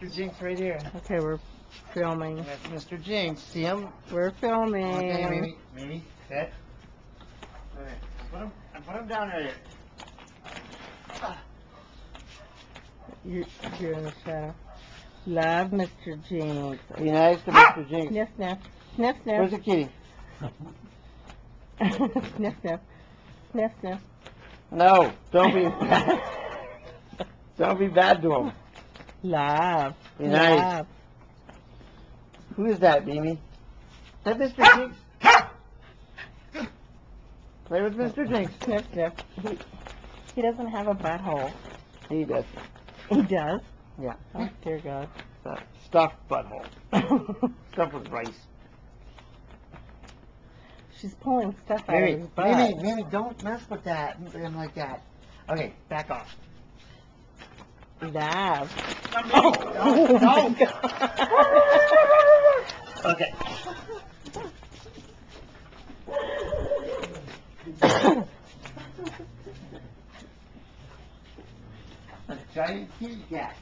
Mr. Jinx right here. Okay, we're filming. That's Mr. Jinx. See him? We're filming. Okay, Mimi, sit. Okay, put him down right here. You're in the shadow. Love Mr. Jinx. Be nice to Mr. Jinx. Sniff, sniff. Sniff, sniff. Where's the kitty? Sniff, sniff. Sniff, sniff. No, don't be bad to him. Love. Be nice. Love. Who is that, Mimi? Is that Mr. Jinx? Play with Mr. Jinx. Sniff, sniff. He doesn't have a butthole. He does. He does? Yeah. Oh, dear God. Stuffed butthole. Stuffed with rice. She's pulling stuff out of his butt. Mimi, don't mess with that. Him like that. Okay, back off. Love. No. Oh, Okay. A giant kitty cat.